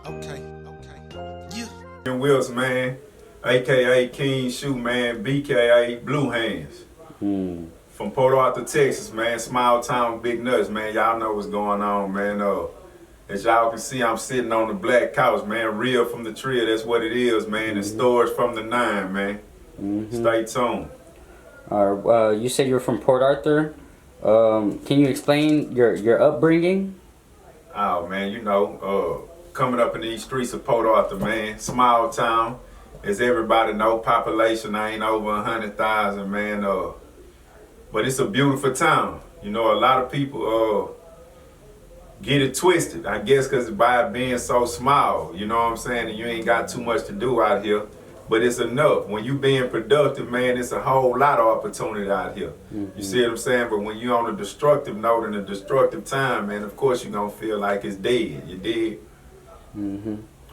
Okay. Yeah. Wills, man, aka King Shoo, man, BKA Blue Hands. From Port Arthur, Texas, man, small town, big nuts, man. Y'all know what's going on, man. As y'all can see, I'm sitting on the black couch, man. Real from the trio, that's what it is, man. And storage from the 9, man. Stay tuned. You said you're from Port Arthur. Can you explain your upbringing? Oh, man, coming up in these streets of Port Arthur, man. Small town, as everybody know, population ain't over 100,000, man. But it's a beautiful town. You know, a lot of people get it twisted, I guess, because by it being so small, you know what I'm saying, and you ain't got too much to do out here. But it's enough. When you being productive, man, it's a whole lot of opportunity out here. You see what I'm saying? But when you on a destructive note in a destructive time, man, of course you're going to feel like it's dead. You dig?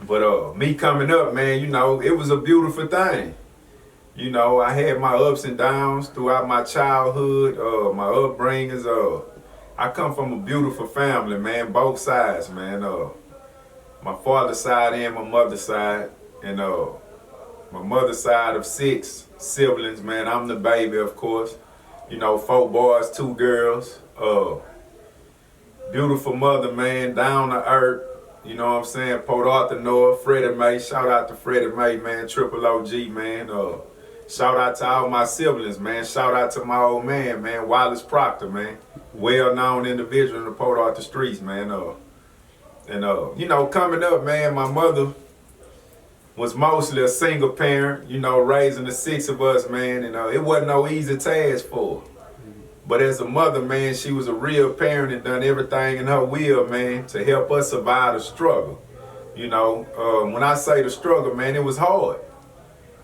But me coming up, man, you know, it was a beautiful thing. You know, I had my ups and downs throughout my childhood, my upbringings. I come from a beautiful family, man, both sides, man. My father's side and my mother's side. And my mother's side of 6 siblings, man. I'm the baby, of course. You know, 4 boys, 2 girls. Beautiful mother, man, down to earth. You know what I'm saying? Port Arthur North, Freddie May. Shout out to Freddie May, man. Triple OG, man. Shout out to all my siblings, man. Shout out to my old man, Wallace Proctor, man. Well-known individual in the Port Arthur streets, man. You know, coming up, man, my mother was mostly a single parent, you know, raising the 6 of us, man, and it wasn't no easy task for her. But as a mother, man, she was a real parent and done everything in her will, man, to help us survive the struggle. You know, when I say the struggle, man, it was hard.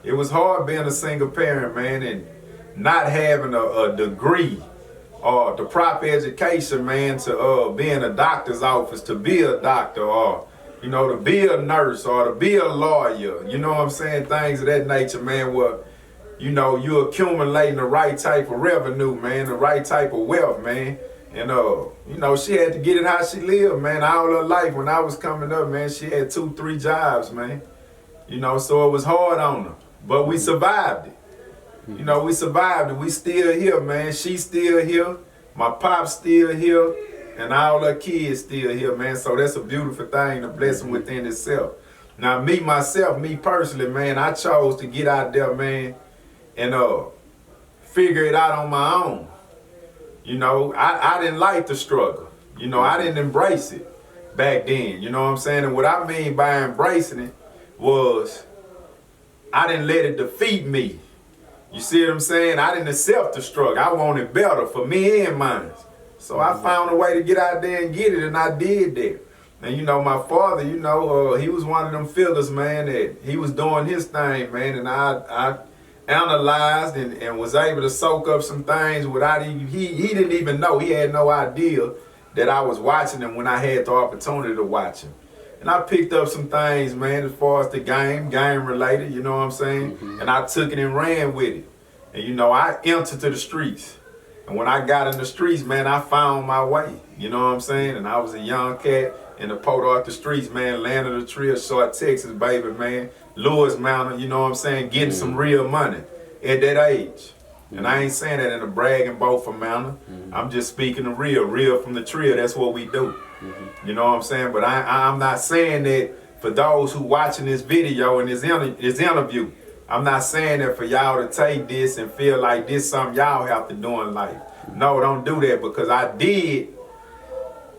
It was hard being a single parent, man, and not having a degree or the proper education, man, to be in a doctor's office, to be a doctor, or you know, to be a nurse or to be a lawyer, you know what I'm saying? Things of that nature, man, where, you know, you accumulating the right type of revenue, man, the right type of wealth, man. And, you know, she had to get it how she lived, man. All her life when I was coming up, man, she had 2, 3 jobs, man. You know, so it was hard on her. But we survived it. You know, we survived it. We still here, man. She's still here. My pop's still here. And all her kids still here, man. So that's a beautiful thing, a blessing within itself. Now, me personally, man, I chose to get out there, man, and figure it out on my own. You know, I didn't like the struggle. You know, I didn't embrace it back then. You know what I'm saying? And what I mean by embracing it was I didn't let it defeat me. You see what I'm saying? I didn't accept the struggle. I wanted better for me and mine. So I found a way to get out there and get it, and I did that. And, you know, my father, you know, he was one of them fillers, man, that he was doing his thing, man, and I analyzed and was able to soak up some things without he didn't even know. He had no idea that I was watching him when I had the opportunity to watch him. And I picked up some things, man, as far as the game related, you know what I'm saying? And I took it and ran with it. And, you know, I entered to the streets. And when I got in the streets, man, I found my way. You know what I'm saying? And I was a young cat in the Port Arthur streets, man, land of the Trill, Short, Texas, baby, man. Lewis Mountain, you know what I'm saying? Getting some real money at that age. And I ain't saying that in a bragging boat for manner. I'm just speaking the real from the Trill. That's what we do. You know what I'm saying? But I'm not saying that for those who watching this video and this interview, I'm not saying that for y'all to take this and feel like this something y'all have to do in life. No, don't do that, because I did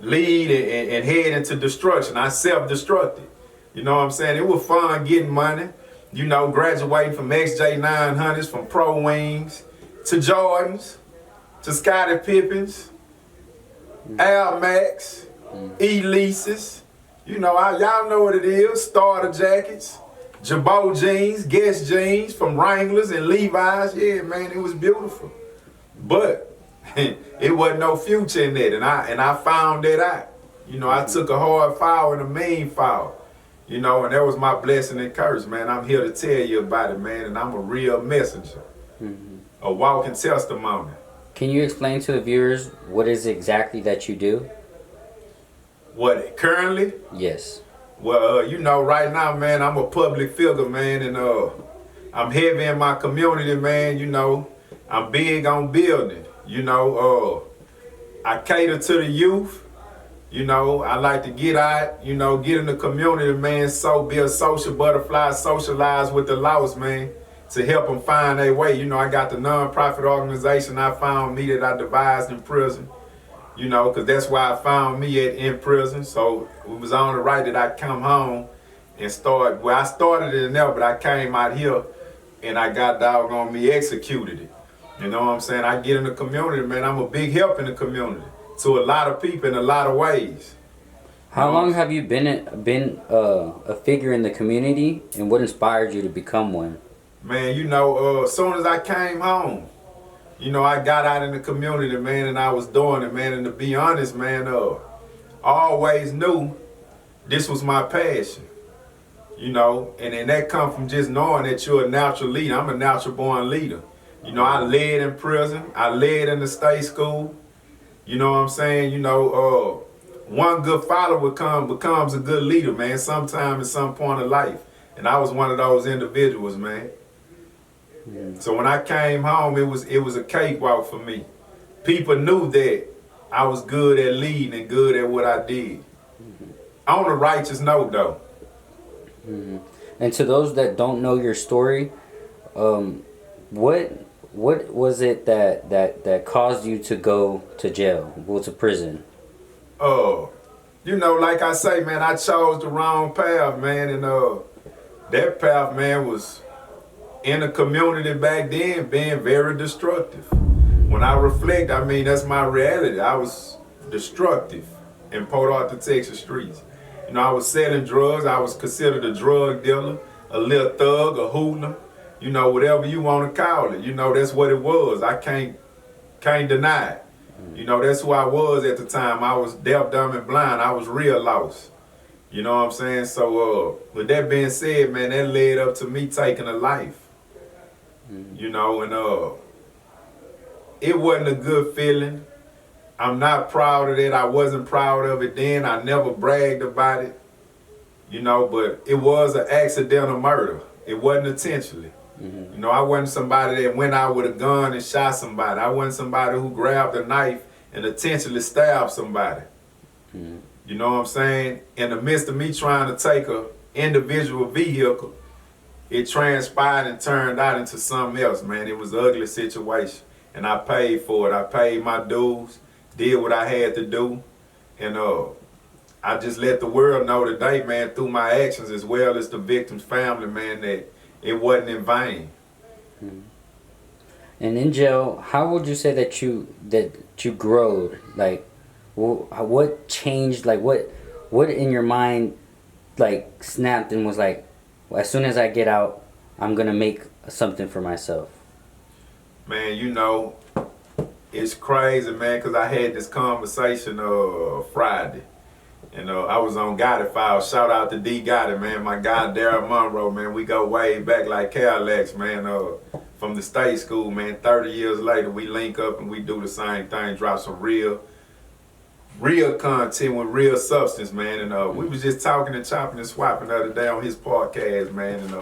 lead and head into destruction. I self-destructed. You know what I'm saying? It was fun getting money. You know, graduating from XJ900s, from Pro Wings, to Jordans, to Scottie Pippens, Air Max, E-Leases. You know, y'all know what it is. Starter jackets. Jabot jeans, Guess jeans from Wranglers and Levi's. Yeah, man, it was beautiful. But it wasn't no future in that, and I found that out. You know, I took a hard foul and a mean foul. You know, and that was my blessing and curse, man. I'm here to tell you about it, man, and I'm a real messenger. A walking testimony. Can you explain to the viewers what is exactly that you do? What, currently? Yes. Well, you know, right now, man, I'm a public figure, man, and I'm heavy in my community, man. You know, I'm big on building. You know, I cater to the youth. You know, I like to get out, you know, get in the community, man, so be a social butterfly, socialize with the lost, man, to help them find their way. You know, I got the non-profit organization I found me that I devised in prison, you know, because that's why I found me in prison. So it was on the right that I come home and start, well, I started it in there, but I came out here and I got doggone me executed it. You know what I'm saying? I get in the community, man, I'm a big help in the community to a lot of people in a lot of ways. How long have you been a figure in the community, and what inspired you to become one? Man, you know, as soon as I came home, you know, I got out in the community, man, and I was doing it, man. And to be honest, man, I always knew this was my passion, you know. And then that come from just knowing that you're a natural leader. I'm a natural born leader. You know, I led in prison. I led in the state school. You know what I'm saying? You know, one good follower becomes a good leader, man, sometime at some point of life. And I was one of those individuals, man. Yeah. So when I came home, it was a cakewalk for me. People knew that I was good at leading and good at what I did. On a righteous note, though. And to those that don't know your story, what was it that caused you to go to jail, go to prison? You know, like I say, man, I chose the wrong path, man, and that path, man, was in the community back then being very destructive. When I reflect, I mean, that's my reality. I was destructive in Port Arthur, Texas streets. You know, I was selling drugs. I was considered a drug dealer, a little thug, a hoodlum. You know, whatever you want to call it. You know, that's what it was. I can't deny it. You know, that's who I was at the time. I was deaf, dumb, and blind. I was real lost. You know what I'm saying? So, with that being said, man, that led up to me taking a life. You know, and it wasn't a good feeling. I'm not proud of it. I wasn't proud of it then. I never bragged about it. You know, but it was an accidental murder. It wasn't intentionally. You know, I wasn't somebody that went out with a gun and shot somebody. I wasn't somebody who grabbed a knife and intentionally stabbed somebody. You know what I'm saying? In the midst of me trying to take a individual vehicle, it transpired and turned out into something else, man. It was an ugly situation, and I paid for it. I paid my dues, did what I had to do, and I just let the world know today, man, through my actions as well as the victim's family, man, that it wasn't in vain. And in jail, how would you say that you growed? Like, what changed? Like, what in your mind, like, snapped and was like, well, as soon as I get out, I'm gonna make something for myself? Man, you know, it's crazy, man, because I had this conversation Friday. And I was on Gotti Files. Shout out to D Gotti, man. My guy, Daryl Monroe, man. We go way back like Cadillacs, man. From the state school, man. 30 years later, we link up and we do the same thing. Drop some real content with real substance, man. And we was just talking and chopping and swapping the other day on his podcast, man. And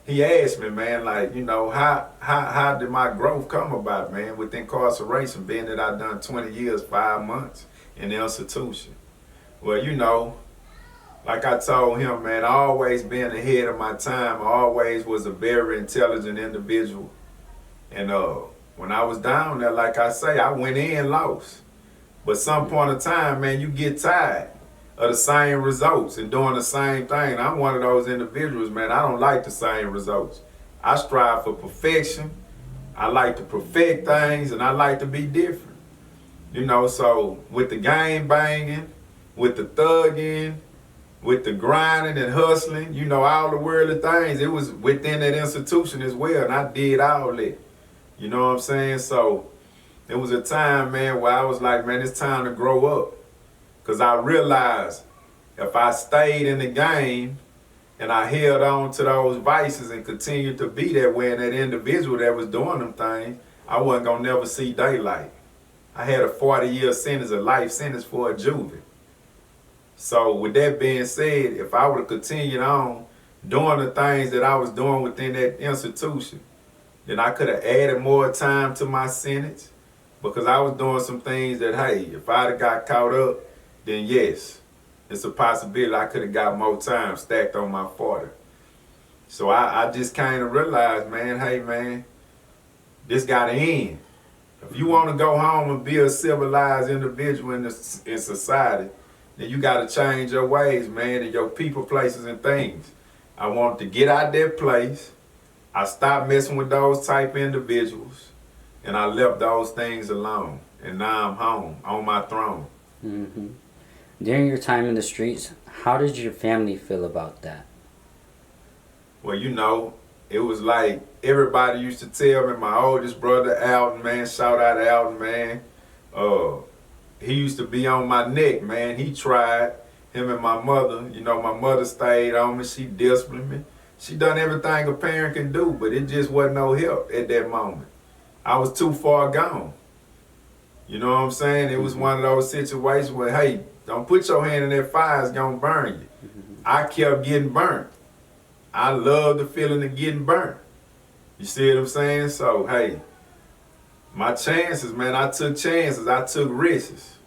he asked me, man, like, you know, how did my growth come about, man, with incarceration, being that I done 20 years, 5 months in the institution? Well, you know, like I told him, man, I always been ahead of my time. I always was a very intelligent individual. And when I was down there, like I say, I went in lost. But some point of time, man, you get tired of the same results and doing the same thing. I'm one of those individuals, man. I don't like the same results. I strive for perfection. I like to perfect things, and I like to be different. You know, so with the game banging, with the thugging, with the grinding and hustling, you know, all the worldly things, it was within that institution as well, and I did all that. You know what I'm saying? So it was a time, man, where I was like, man, it's time to grow up. Because I realized if I stayed in the game and I held on to those vices and continued to be that way, and that individual that was doing them things, I wasn't going to never see daylight. I had a 40-year sentence, a life sentence for a juvie. So with that being said, if I would have continued on doing the things that I was doing within that institution, then I could have added more time to my sentence, because I was doing some things that, hey, if I'd have got caught up, then yes, it's a possibility I could have got more time stacked on my 40. So I just kind of realized, man, hey, man, this got to end. If you want to go home and be a civilized individual in society, then you got to change your ways, man, and your people, places, and things. I wanted to get out that place. I stopped messing with those type individuals, and I left those things alone. And now I'm home, on my throne. Mm-hmm. During your time in the streets, how did your family feel about that? Well, you know, it was like everybody used to tell me, my oldest brother, Alton, man, shout out to Alton, man. He used to be on my neck, man. He tried, him and my mother. You know, my mother stayed on me. She disciplined me. She done everything a parent can do, but it just wasn't no help at that moment. I was too far gone. You know what I'm saying? It was one of those situations where, hey, don't put your hand in that fire, it's gonna burn you. I kept getting burnt. I love the feeling of getting burnt. You see what I'm saying? So, hey, my chances, man, I took chances. I took risks.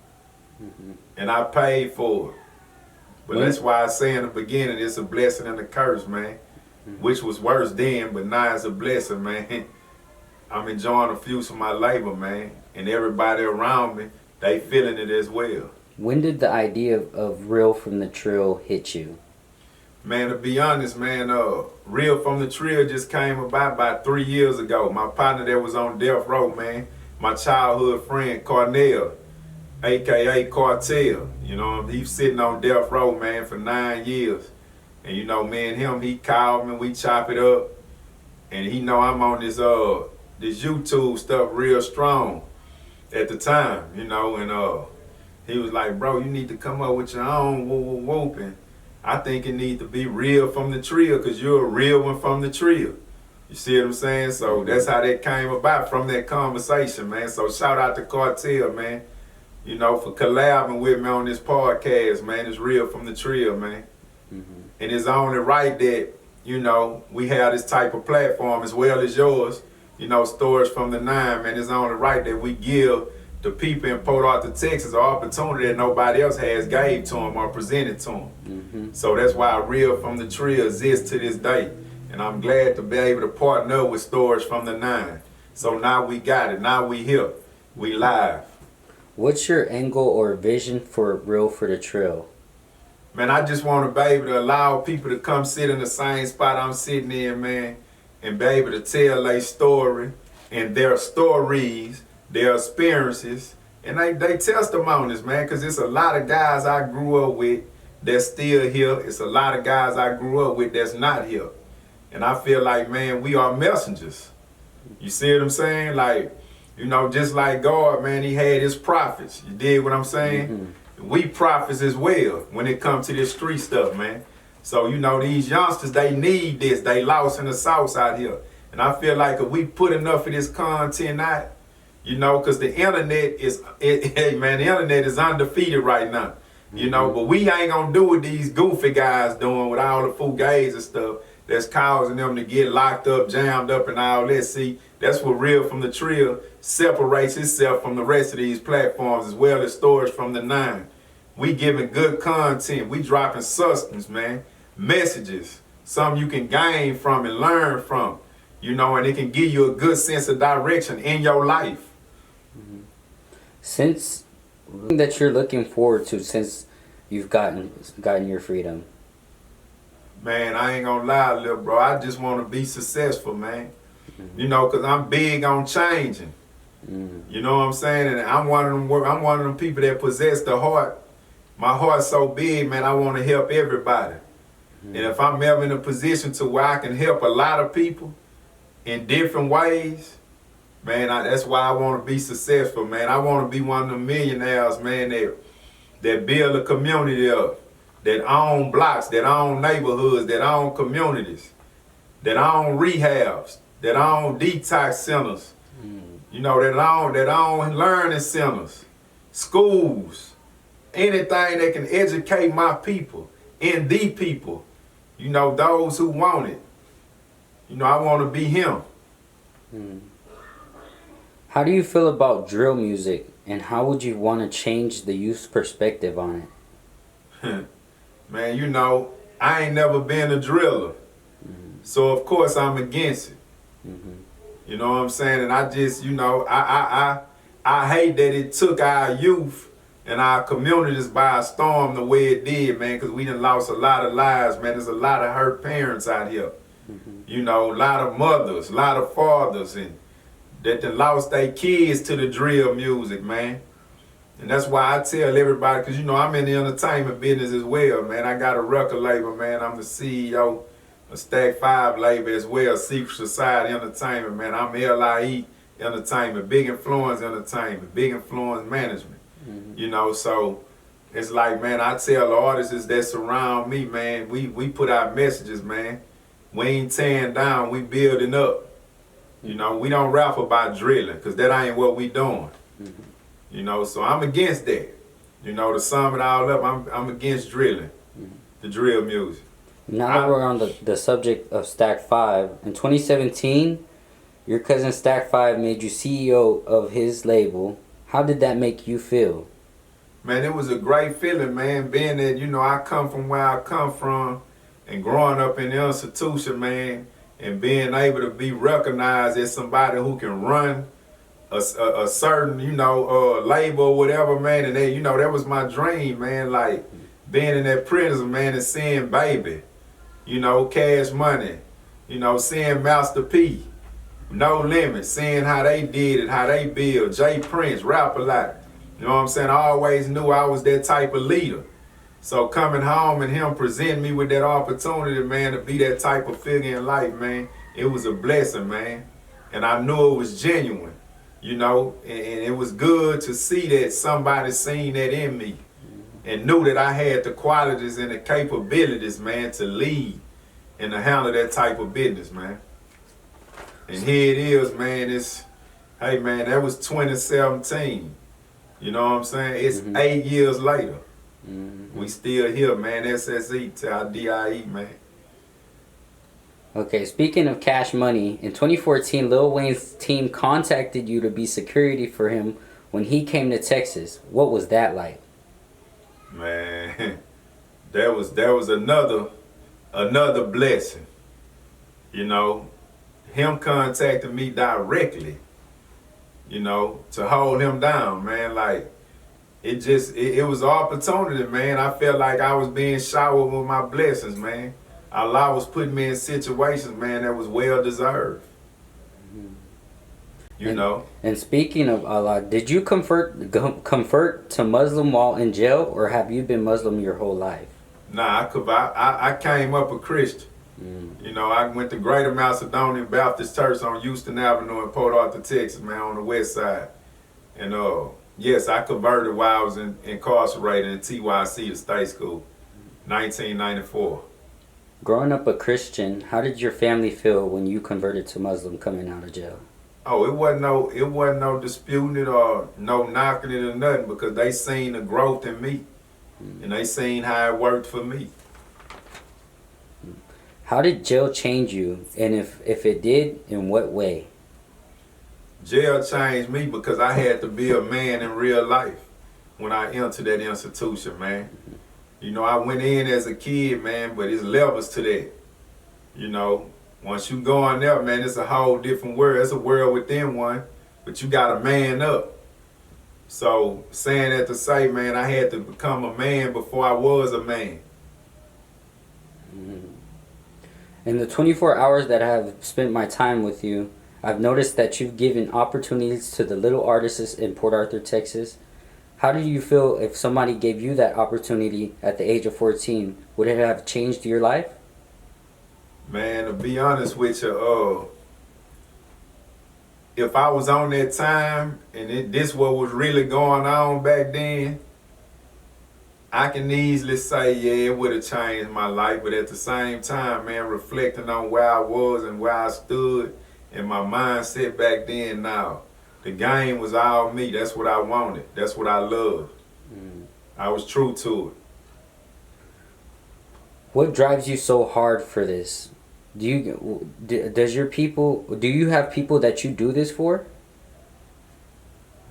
And I paid for it. But that's why I say in the beginning, it's a blessing and a curse, man. Which was worse then, but now it's a blessing, man. I'm enjoying the fruits of my labor, man. And everybody around me, they feeling it as well. When did the idea of Real from the Trill hit you? Man, to be honest, man, Real from the Trill just came about 3 years ago. My partner that was on death row, man, my childhood friend, Cornell, a.k.a. Cartel. You know, he's sitting on death row, man, for 9 years. And, you know, me and him, he called me, we chop it up. And he know I'm on this YouTube stuff real strong at the time, you know, and he was like, bro, you need to come up with your own whoop. And I think it needs to be real from the trill, because you're a real one from the trill. You see what I'm saying? So that's how that came about from that conversation, man. So shout out to Cartel, man, you know, for collabing with me on this podcast, man. It's real from the trill, man. And it's only right that, you know, we have this type of platform as well as yours, you know, Stories from the Nine, man. It's only right that we give the people in Port Arthur, Texas, an opportunity that nobody else has gave to them or presented to them. So that's why Real from the Trill exists to this day. And I'm glad to be able to partner with Stories from the Nine. So now we got it. Now we here. We live. What's your angle or vision for Real for the Trill? Man, I just want to be able to allow people to come sit in the same spot I'm sitting in, man, and be able to tell their story and their stories, their experiences, and they testimonies, man, because it's a lot of guys I grew up with that's still here. It's a lot of guys I grew up with that's not here. And I feel like, man, we are messengers. You see what I'm saying? Like, you know, just like God, man, he had his prophets. You dig what I'm saying? We prophets as well when it comes to this street stuff, man. So, you know, these youngsters, they need this. They lost in the sauce out here. And I feel like if we put enough of this content out, you know, because the internet is, hey, man, the internet is undefeated right now. You know, but we ain't going to do what these goofy guys doing with all the fugazi and stuff that's causing them to get locked up, jammed up, and all that. See, that's what Real from the Trill separates itself from the rest of these platforms, as well as Stories from the Nine. We giving good content. We dropping substance, man. Messages. Something you can gain from and learn from. You know, and it can give you a good sense of direction in your life. Since that you're looking forward to since you've gotten your freedom? Man, I ain't gonna lie, little bro. I just want to be successful, man. You know, because I'm big on changing. You know what I'm saying? And I'm one of them people that possess the heart. My heart's so big, man, I want to help everybody. And if I'm ever in a position to where I can help a lot of people in different ways, man, that's why I want to be successful, man. I want to be one of the millionaires, man, that build a community up, that own blocks, that own neighborhoods, that own communities, that own rehabs, that own detox centers, you know, that own learning centers, schools, anything that can educate my people and the people, you know, those who want it. You know, I want to be him. How do you feel about drill music, and how would you want to change the youth's perspective on it? Man, you know, I ain't never been a driller. So of course I'm against it. You know what I'm saying? And I just, you know, I hate that it took our youth and our communities by a storm the way it did, man, because we done lost a lot of lives, man. There's a lot of hurt parents out here. You know, a lot of mothers, a lot of fathers, and that done lost their kids to the drill music, man. And that's why I tell everybody, because, you know, I'm in the entertainment business as well, man. I got a record label, man. I'm the CEO of Stack 5 label as well, Secret Society Entertainment, man. I'm LIE Entertainment, Big Influence Entertainment, Big Influence Management. You know, so it's like, man, I tell the artists that surround me, man, we put out messages, man. We ain't tearing down, we building up. You know, we don't rap about drilling, because that ain't what we doing. You know, so I'm against that. You know, to sum it all up, I'm against drilling, the drill music. Now that we're on the subject of Stack 5, in 2017, your cousin Stack 5 made you CEO of his label. How did that make you feel? Man, it was a great feeling, man, being that, you know, I come from where I come from and growing up in the institution, man, and being able to be recognized as somebody who can run a certain, you know, label or whatever, man. And, you know, that was my dream, man, like being in that prison, man, and seeing Baby, you know, Cash Money, you know, seeing Master P, No Limit, seeing how they did it, how they build, Jay Prince, Rap A Lot. You know what I'm saying? I always knew I was that type of leader. So coming home and him presenting me with that opportunity, man, to be that type of figure in life, man, it was a blessing, man. And I knew it was genuine, you know, and it was good to see that somebody seen that in me and knew that I had the qualities and the capabilities, man, to lead and to handle that type of business, man. And here it is, man. Hey, man, that was 2017. You know what I'm saying? It's 8 years later. We still here, man. SSE to our DIE, man. Okay, speaking of Cash Money, in 2014, Lil Wayne's team contacted you to be security for him when he came to Texas. What was that like? Man, that was another blessing. You know, him contacting me directly, you know, to hold him down, man. Like, it was an opportunity, man. I felt like I was being showered with my blessings, man. Allah was putting me in situations, man, that was well deserved. You know. And speaking of Allah, did you convert to Muslim while in jail, or have you been Muslim your whole life? Nah, I came up a Christian. You know, I went to Greater Macedonian Baptist Church on Houston Avenue in Port Arthur, Texas, man, on the west side. And yes, I converted while I was incarcerated in TYC, the state school, 1994. Growing up a Christian, how did your family feel when you converted to Muslim coming out of jail? Oh, it wasn't no disputing it or no knocking it or nothing, because they seen the growth in me, and they seen how it worked for me. How did jail change you, and if it did, in what way? Jail changed me because I had to be a man in real life when I entered that institution, man. You know, I went in as a kid, man, but it's levels to that. You know, once you go in there, man, it's a whole different world. It's a world within one, but you got to man up. So saying that to say, man, I had to become a man before I was a man. In the 24 hours that I have spent my time with you, I've noticed that you've given opportunities to the little artists in Port Arthur, Texas. How do you feel if somebody gave you that opportunity at the age of 14? Would it have changed your life? Man, to be honest with you, if I was on that time and this what was really going on back then, I can easily say, yeah, it would have changed my life. But at the same time, man, reflecting on where I was and where I stood and my mindset back then now, the game was all me. That's what I wanted. That's what I loved. I was true to it. What drives you so hard for this? Do you have people that you do this for?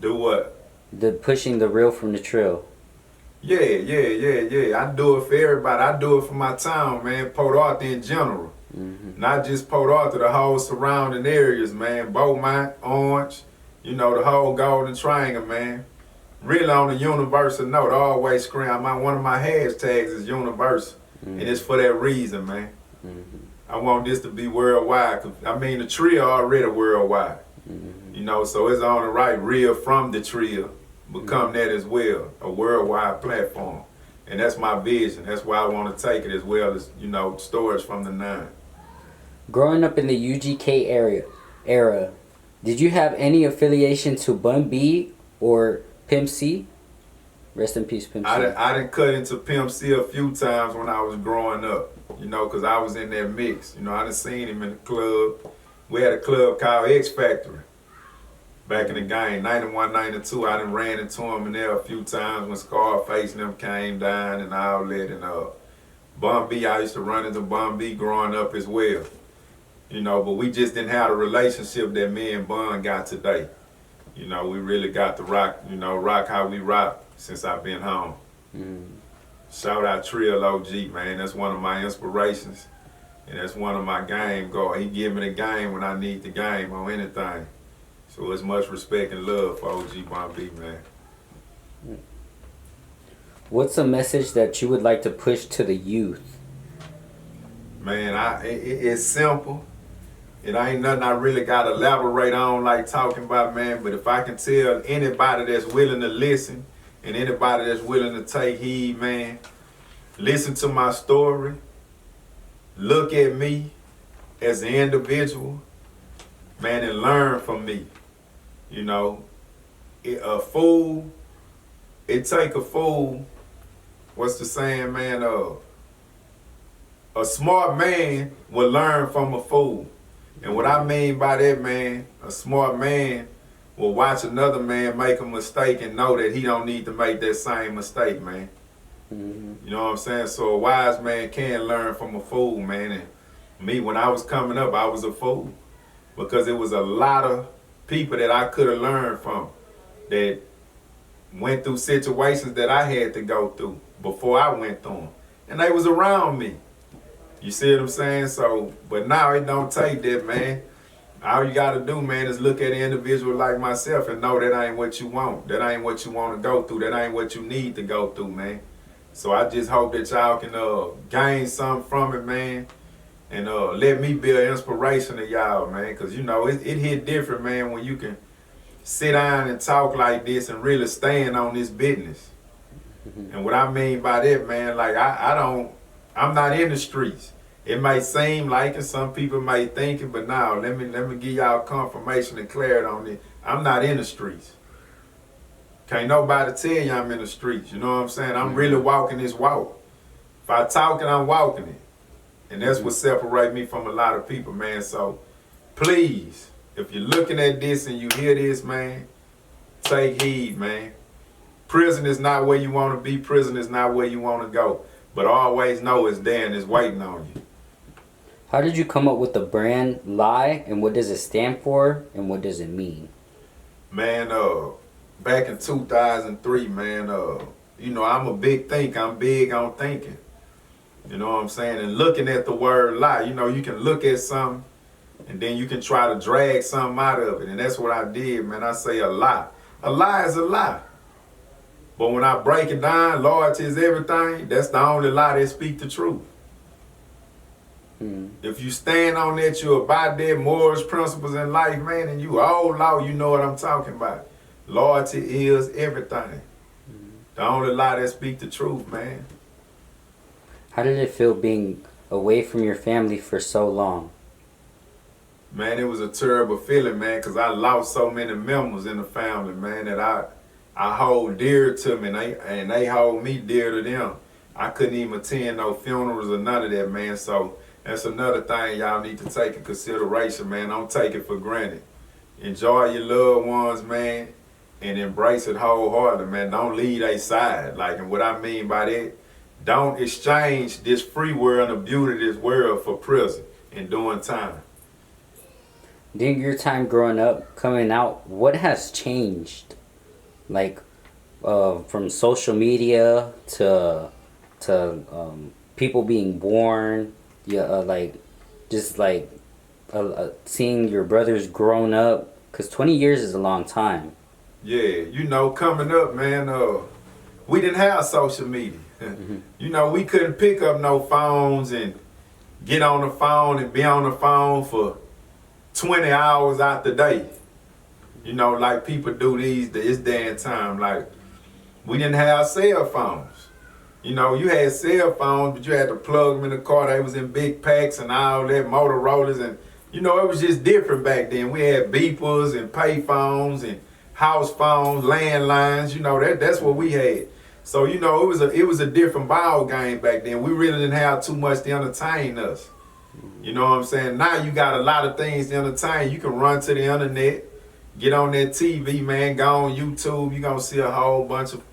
Do what? The pushing the real from the trail. Yeah. I do it for everybody. I do it for my town, man. Port Arthur in general. Not just Port Arthur, the whole surrounding areas, man. Beaumont, Orange, you know, the whole Golden Triangle, man. Really on a universal note, I always scream. One of my hashtags is universal. And it's for that reason, man. I want this to be worldwide. I mean, the trio already worldwide. You know, so it's on the right, real from the trio. Become that as well, a worldwide platform. And that's my vision. That's why I want to take it, as well as, you know, stories from the 9. Growing up in the UGK era, did you have any affiliation to Bun B or Pimp C? Rest in peace, Pimp C. I done cut into Pimp C a few times when I was growing up, you know, because I was in that mix. You know, I done seen him in the club. We had a club called X Factory back in the game, 91, 92. I done ran into him in there a few times when Scarface and them came down and all that. And Bun B, I used to run into Bun B growing up as well. You know, but we just didn't have the relationship that me and Bun got today. You know, we really got to rock, you know, rock how we rock since I've been home. Shout out Trill OG, man. That's one of my inspirations. And that's one of my game goals. He give me the game when I need the game on anything. So it's much respect and love for OG Bun B, man. What's a message that you would like to push to the youth? Man, it's simple. It ain't nothing I really got to elaborate on like talking about, man. But if I can tell anybody that's willing to listen and anybody that's willing to take heed, man, listen to my story. Look at me as an individual, man, and learn from me. You know, it take a fool, what's the saying, man? A smart man will learn from a fool. And what I mean by that, man, a smart man will watch another man make a mistake and know that he don't need to make that same mistake, man. You know what I'm saying? So a wise man can learn from a fool, man. And me, when I was coming up, I was a fool because it was a lot of people that I could have learned from that went through situations that I had to go through before I went through them. And they was around me. You see what I'm saying? So, but now it don't take that, man. All you gotta do, man, is look at an individual like myself and know that ain't what you want. That ain't what you want to go through. That ain't what you need to go through, man. So I just hope that y'all can gain something from it, man. And let me be an inspiration to y'all, man. Because, you know, it hit different, man, when you can sit down and talk like this and really stand on this business. And what I mean by that, man, like I'm not in the streets. It may seem like it, some people may think it, but now let me give y'all confirmation and clarity on it. I'm not in the streets. Can't nobody tell you I'm in the streets. You know what I'm saying? I'm really walking this walk. If I talk it, I'm walking it. And that's what separates me from a lot of people, man. So please, if you're looking at this and you hear this, man, take heed, man. Prison is not where you want to be. Prison is not where you want to go. But always know it's there and it's waiting on you. How did you come up with the brand Lie, and what does it stand for, and what does it mean? Man, back in 2003, man, you know, I'm a big thinker. I'm big on thinking. You know what I'm saying? And looking at the word lie, you know, you can look at something and then you can try to drag something out of it. And that's what I did, man. I say a lie. A lie is a lie. But when I break it down, loyalty is everything, that's the only lie that speak the truth. If you stand on that, you abide their morals, principles in life, man, and you all law, you know what I'm talking about. Loyalty is everything. The only lie that speak the truth, man. How did it feel being away from your family for so long? Man, it was a terrible feeling, man, because I lost so many members in the family, man, that I hold dear to me, and they hold me dear to them. I couldn't even attend no funerals or none of that, man. So that's another thing y'all need to take in consideration, man. Don't take it for granted. Enjoy your loved ones, man, and embrace it wholeheartedly, man. Don't leave their side. Like, and what I mean by that, don't exchange this free world and the beauty of this world for prison and doing time. During your time growing up, coming out, what has changed? Like, from social media to people being born, yeah, like, just like seeing your brothers grown up, because 20 years is a long time. Yeah, you know, coming up, man, we didn't have social media. You know, we couldn't pick up no phones and get on the phone and be on the phone for 20 hours out the day. You know, like people do this day and time. Like, we didn't have cell phones. You know, you had cell phones, but you had to plug them in the car. They was in big packs and all that, Motorola's, and, you know, it was just different back then. We had beepers and pay phones and house phones, landlines, you know, that's what we had. So, you know, it was a different ball game back then. We really didn't have too much to entertain us. You know what I'm saying? Now you got a lot of things to entertain. You can run to the internet, get on that TV, man, go on YouTube, you're going to see a whole bunch of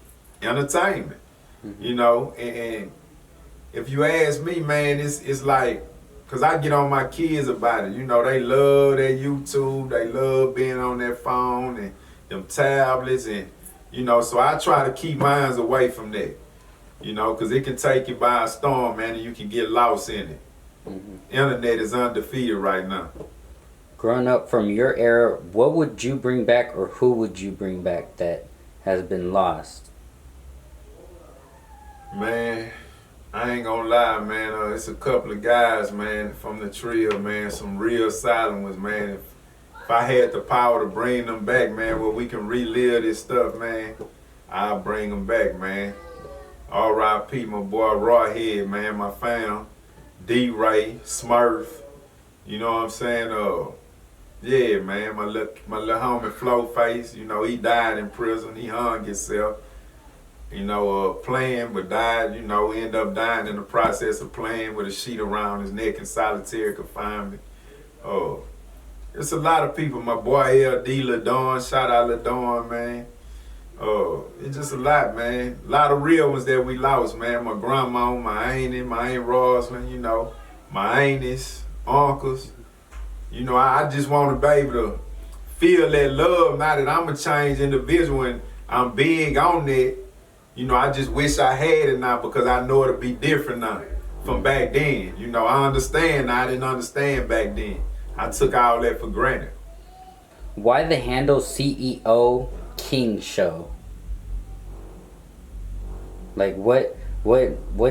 entertainment. You know, and if you ask me, man, it's like, because I get on my kids about it. You know, they love that YouTube, they love being on their phone and them tablets, and, you know, so I try to keep mine away from that, you know, because it can take you by a storm, man, and you can get lost in it. Internet is undefeated right now. Growing up from your era, what would you bring back, or who would you bring back that has been lost? Man, I ain't gonna lie, man. It's a couple of guys, man, from the trio, man. Some real silent ones, man. If I had the power to bring them back, man, where we can relive this stuff, man, I'll bring them back, man. R.I.P. my boy Rawhead, man, my fam. D-Ray, Smurf. You know what I'm saying? Yeah, man, my little homie Flo Face, you know, he died in prison. He hung himself. You know, playing, but died, you know, ended up dying in the process of playing with a sheet around his neck in solitary confinement. It's a lot of people. My boy LD LaDawn, shout out LaDawn, man. It's just a lot, man. A lot of real ones that we lost, man. My grandma, my auntie Roslyn, you know, my aunties, uncles. You know, I just want to be able to feel that love now that I'm a changed individual and I'm big on that. You know, I just wish I had it now because I know it'll be different now from back then. You know, I understand now. I didn't understand back then. I took all that for granted. Why the handle CEO King Show? Like, what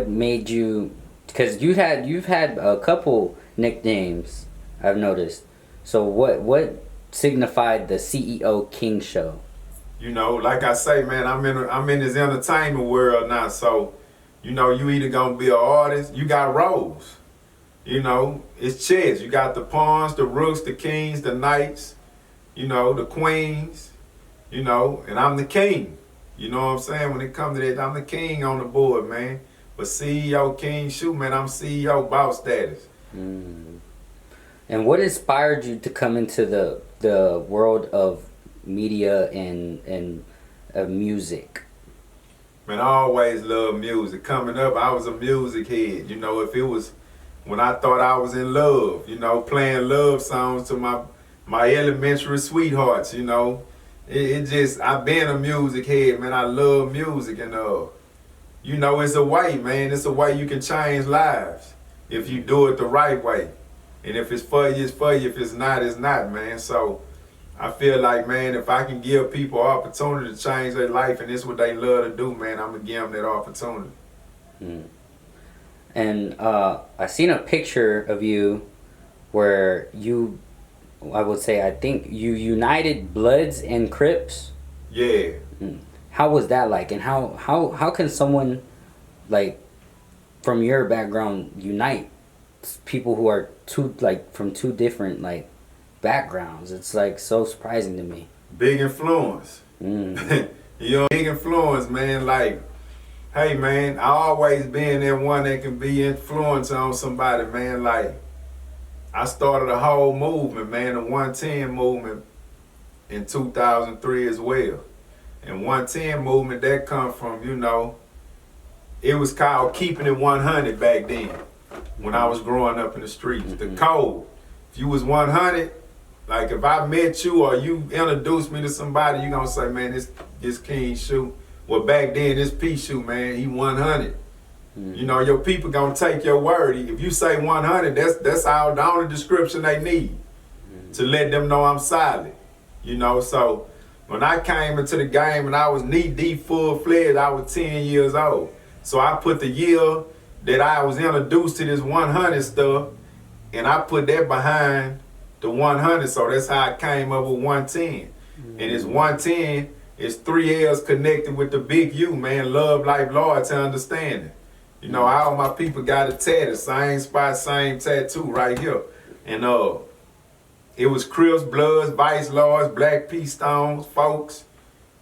made you? Because you've had a couple nicknames, I've noticed. So what signified the CEO King Show? You know, like I say, man, I'm in this entertainment world now. So, you know, you either gonna be an artist, you got roles. You know, it's chess. You got the pawns, the rooks, the kings, the knights, you know, the queens, you know, and I'm the king. You know what I'm saying? When it comes to that, I'm the king on the board, man. But CEO King Shoo, man, I'm CEO boss status. And what inspired you to come into the world of media and music? Man, I always loved music. Coming up, I was a music head. You know, if it was when I thought I was in love, you know, playing love songs to my elementary sweethearts, you know. It just, I've been a music head, man. I love music, and you know, it's a way, man. It's a way you can change lives if you do it the right way. And if it's for you, it's for you. If it's not, it's not, man. So I feel like, man, if I can give people opportunity to change their life and it's what they love to do, man, I'm going to give them that opportunity. And I seen a picture of you where you, I would say, I think you united Bloods and Crips. Yeah. How was that like? And how can someone, like, from your background unite people who are from two different, like, backgrounds? It's, like, so surprising to me. Big influence. You know, big influence, man. Like, hey, man, I always been that one that can be influence on somebody, man. Like, I started a whole movement, man, the 110 movement in 2003 as well. And 110 movement, that come from, you know, it was called keeping it 100 back then when I was growing up in the streets. The code. If you was 100, like if I met you or you introduced me to somebody, you gonna say, man, this King Shoo. Well, back then, this P Shoo, man, he 100. You know, your people gonna take your word. If you say 100, that's all the only description they need to let them know I'm solid. You know, so when I came into the game and I was knee-deep, full-fledged, I was 10 years old. So I put the year that I was introduced to this 100 stuff, and I put that behind the 100, so that's how I came up with 110. And it's 110, it's 3 L's connected with the big U, man, love, life, loyalty, understanding. You know, all my people got it tatted, same spot, same tattoo right here. And it was Crips, Bloods, Vice Lords, Black P Stones, folks.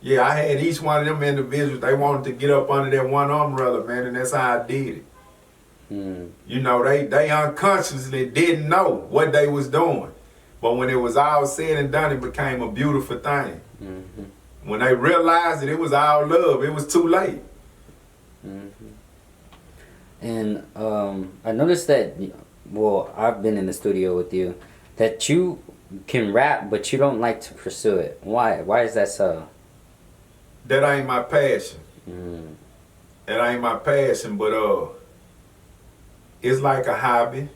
Yeah, I had each one of them individuals, they wanted to get up under that one umbrella, man, and that's how I did it. You know, they unconsciously didn't know what they was doing. But when it was all said and done, it became a beautiful thing. When they realized that it was all love, it was too late. And I noticed that, well, I've been in the studio with you, that you can rap, but you don't like to pursue it. Why? Why is that so? That ain't my passion. That ain't my passion, but it's like a hobby.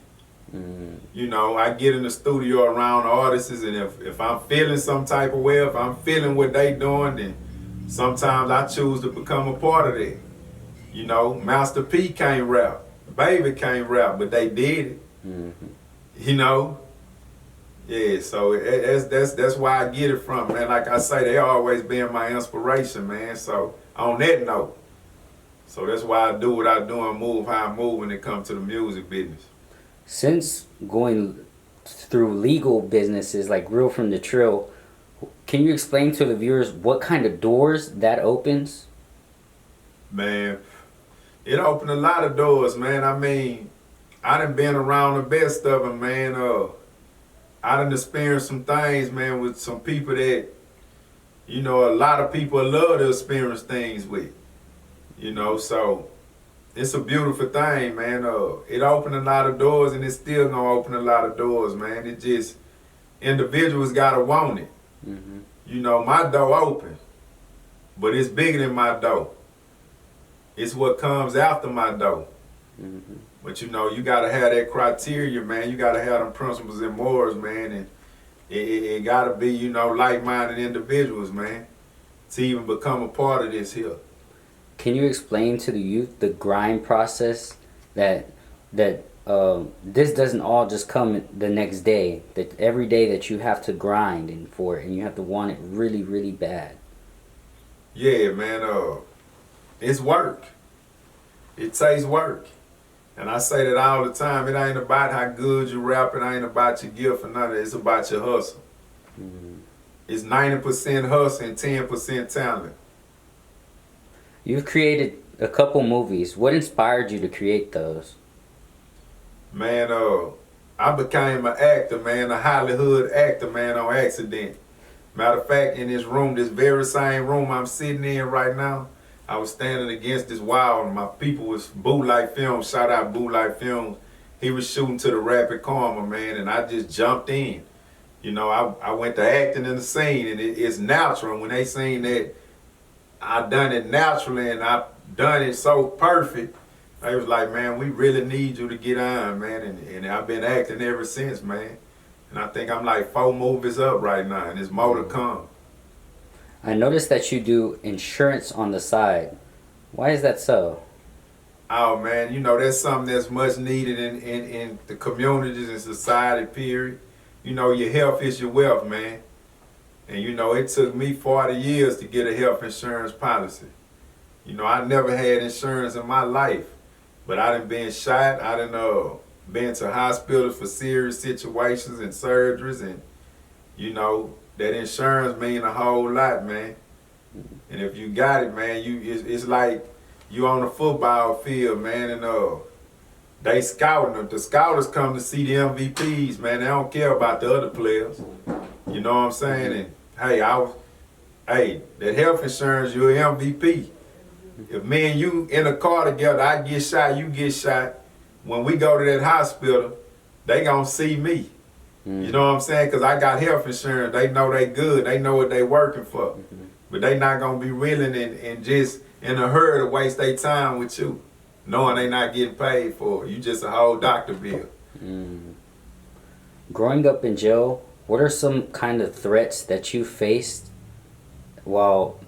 You know, I get in the studio around artists, and if I'm feeling some type of way, if I'm feeling what they doing, then sometimes I choose to become a part of that. You know, Master P can't rap, Baby can't rap, but they did it. You know, yeah. So that's why I get it from, man. Like I say, they always been my inspiration, man. So on that note, so that's why I do what I do and move how I move when it comes to the music business. Since going through legal businesses like Real from the Trill, can you explain to the viewers what kind of doors that opens? Man, it opened a lot of doors, man. I mean, I done been around the best of them, man. I done experienced some things, man, with some people that, you know, a lot of people love to experience things with. You know, so it's a beautiful thing, man. It opened a lot of doors, and it's still gonna open a lot of doors, man. It just, individuals gotta want it. You know, my door open, but it's bigger than my door. It's what comes after my door. But you know, you gotta have that criteria, man. You gotta have them principles and morals, man. And it gotta be, you know, like-minded individuals, man, to even become a part of this here. Can you explain to the youth the grind process, that this doesn't all just come the next day, that every day that you have to grind for it, and you have to want it really, really bad? Yeah, man, it's work. It takes work. And I say that all the time. It ain't about how good you rap, it ain't about your gift or none of that. It's about your hustle. It's 90% hustle and 10% talent. You've created a couple movies. What inspired you to create those? Man, I became an actor, man, a Hollywood actor, man, on accident. Matter of fact, in this room, this very same room I'm sitting in right now, I was standing against this wall, and my people was Boo Light Films. Shout out Boo Light Films. He was shooting to the Rapid Karma, man, and I just jumped in. You know, I went to acting in the scene, and it's natural. When they seen that I done it naturally and I done it so perfect, they was like, man, we really need you to get on, man. And I've been acting ever since, man. And I think I'm like 4 movies up right now, and there's more to come. I noticed that you do insurance on the side. Why is that so? Oh, man, you know, that's something that's much needed in the communities and society, period. You know, your health is your wealth, man. And, you know, it took me 40 years to get a health insurance policy. You know, I never had insurance in my life, but I done been shot. I done been to hospitals for serious situations and surgeries, and, you know, that insurance mean a whole lot, man. And if you got it, man, it's like you on a football field, man, and they scouting them. The scouters come to see the MVPs, man. They don't care about the other players. You know what I'm saying? And hey, Hey, that health insurance, you're MVP. If me and you in a car together, I get shot, you get shot. When we go to that hospital, they gonna see me. You know what I'm saying? Because I got health insurance. They know they good. They know what they working for. But they not going to be willing and just in a hurry to waste their time with you, knowing they not getting paid for it. You just a whole doctor bill. Growing up in jail, what are some kind of threats that you faced while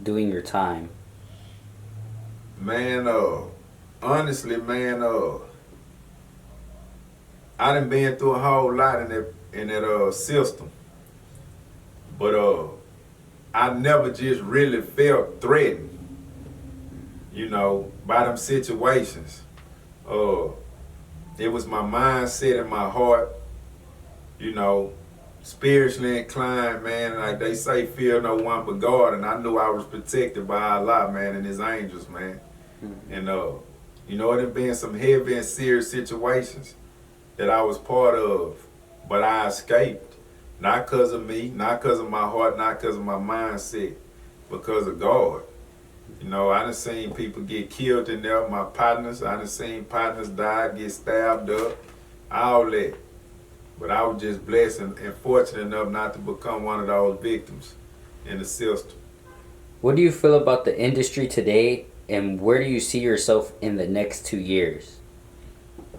doing your time? Man, honestly, man, I done been through a whole lot in that system. But I never just really felt threatened, you know, by them situations. It was my mindset and my heart, you know, spiritually inclined, man. Like they say, fear no one but God, and I knew I was protected by Allah, man, and His angels, man. And you know, it had been some heavy and serious situations that I was part of, but I escaped. Not because of me, not because of my heart, not because of my mindset, because of God. You know, I done seen people get killed in there, my partners. I done seen partners die, get stabbed up, all that. But I was just blessed and fortunate enough not to become one of those victims in the system. What do you feel about the industry today, and where do you see yourself in the next 2 years?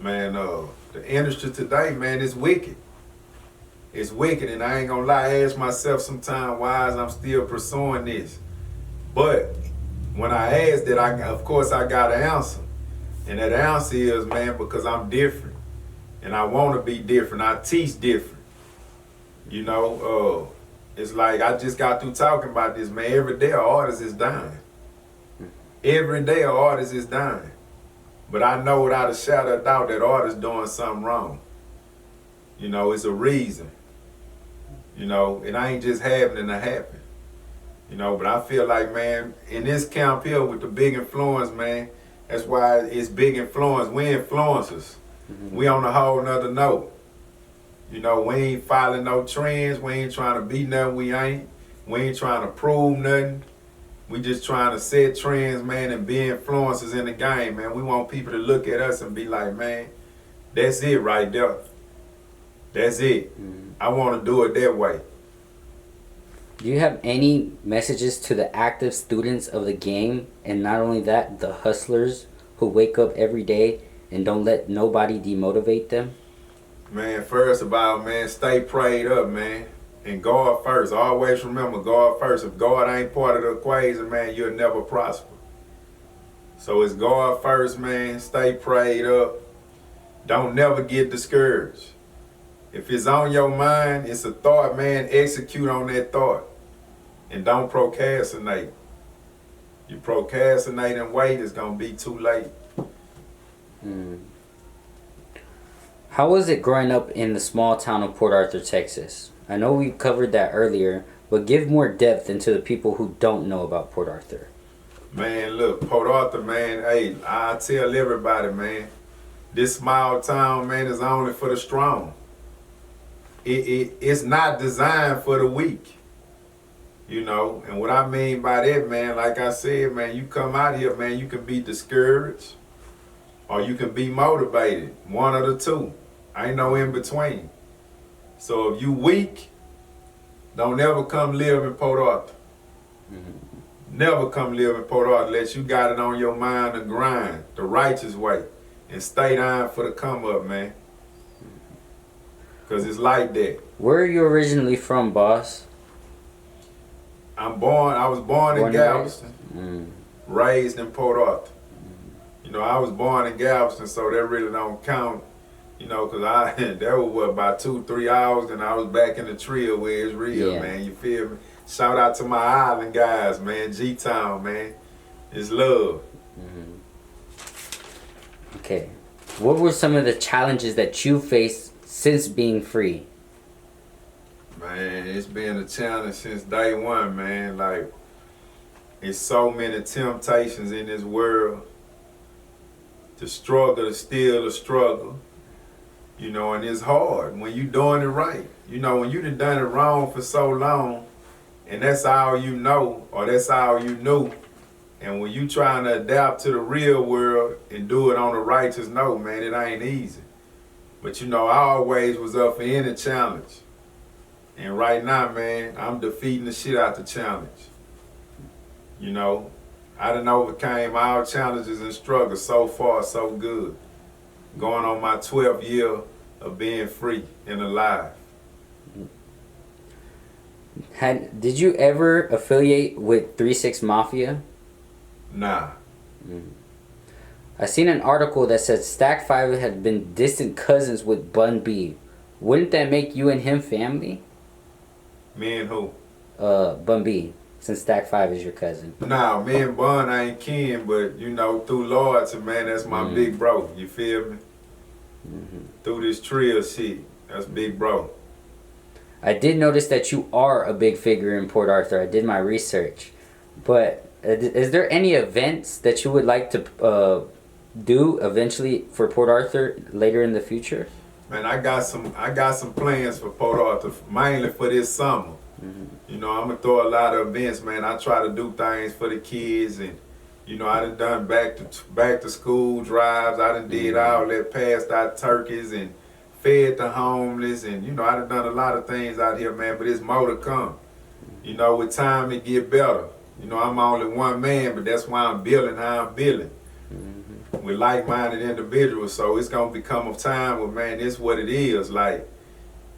Man, the industry today, man, is wicked. It's wicked, and I ain't gonna lie, I ask myself sometimes why I'm still pursuing this. But when I asked it, of course I got an answer. And that answer is, man, because I'm different. And I want to be different. I teach different. You know, it's like I just got through talking about this, man. Every day an artist is dying. Every day an artist is dying. But I know without a shadow of doubt that artist doing something wrong. You know, it's a reason. You know, it ain't just happening to happen. You know, but I feel like, man, in this camp here with the big influence, man, that's why it's big influence. We influencers. We on a whole nother note. You know, we ain't following no trends. We ain't trying to be nothing we ain't. We ain't trying to prove nothing. We just trying to set trends, man, and be influencers in the game, man. We want people to look at us and be like, man, that's it right there. That's it. I want to do it that way. Do you have any messages to the active students of the game, and not only that, the hustlers who wake up every day and don't let nobody demotivate them? Man, first of all, man, stay prayed up, man. And God first. Always remember God first. If God ain't part of the equation, man, you'll never prosper. So it's God first, man. Stay prayed up. Don't never get discouraged. If it's on your mind, it's a thought, man, execute on that thought. And don't procrastinate. You procrastinate and wait, it's going to be too late. How was it growing up in the small town of Port Arthur, Texas? I know we covered that earlier, but give more depth into the people who don't know about Port Arthur. Man, look, Port Arthur, man, hey, I tell everybody, man, this small town, man, is only for the strong. It's not designed for the weak, you know. And what I mean by that, man, like I said, man, you come out here, man, you can be discouraged or you can be motivated. One of the two. Ain't no in between. So if you weak, don't ever come live in Port Arthur. Never come live in Port Arthur unless you got it on your mind to grind the righteous way and stay down for the come up, man. Cause it's like that. Where are you originally from, boss? I was born in Galveston, raised in Port Arthur. You know, I was born in Galveston, so that really don't count. You know, cause that was what, about 2-3 hours, and I was back in the trio where it's real, man. You feel me? Shout out to my island guys, man. G-Town, man. It's love. Okay. What were some of the challenges that you faced since being free? Man, it's been a challenge since day one, man. Like, it's so many temptations in this world. The struggle is still a struggle. You know, and it's hard when you doing it right. You know, when you done it wrong for so long, and that's all you know, or that's all you knew. And when you trying to adapt to the real world and do it on a righteous note, man, it ain't easy. But you know, I always was up for any challenge. And right now, man, I'm defeating the shit out the challenge. You know, I done overcame all challenges and struggles. So far, so good. Going on my 12th year of being free and alive. Did you ever affiliate with 3-6 Mafia? Nah. I seen an article that said Stack 5 had been distant cousins with Bun B. Wouldn't that make you and him family? Me and who? Bun B, since Stack 5 is your cousin. Nah, me and Bun ain't kin, but you know, through loyalty, man, that's my big bro. You feel me? Through this trio shit, that's big bro. I did notice that you are a big figure in Port Arthur. I did my research. But is there any events that you would like to do eventually for Port Arthur later in the future? Man, I got some plans for Port Arthur, mainly for this summer. You know, I'm gonna throw a lot of events, man. I try to do things for the kids, and you know, I done back to school drives. I done did all that, passed out turkeys and fed the homeless, and you know, I done a lot of things out here, man. But it's more to come. You know, with time it get better. You know, I'm only one man, but that's why I'm building how I'm building. With like-minded individuals, so it's gonna become a time where, man, this what it is. Like,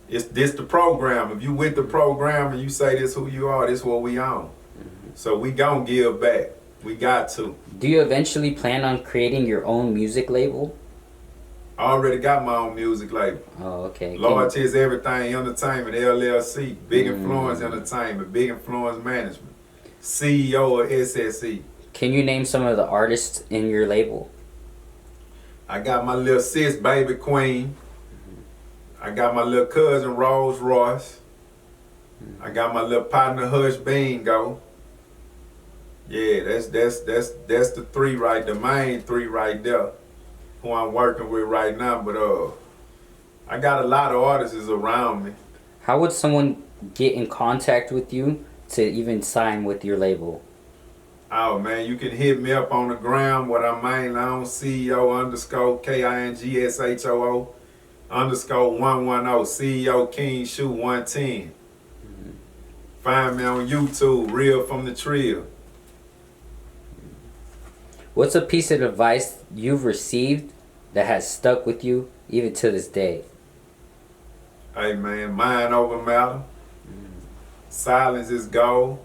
it's this the program. If you with the program and you say this who you are, this what we on. So we gonna give back. We got to. Do you eventually plan on creating your own music label? I already got my own music label. Oh, okay. Loyalty is Everything Entertainment, LLC. Big Influence Entertainment, Big Influence Management. CEO of SSE. Can you name some of the artists in your label? I got my little sis, Baby Queen. I got my little cousin, Rolls Royce. I got my little partner, Hush Bingo. Yeah, that's the three right, the main three right there, who I'm working with right now. But I got a lot of artists around me. How would someone get in contact with you to even sign with your label? Oh man, you can hit me up on the gram. What I'm mainly on, CEO _ KINGSHOO _ 110, CEO King Shoo 110. Find me on YouTube, Real from the Trill. What's a piece of advice you've received that has stuck with you even to this day? Hey man, mind over matter. Silence is gold.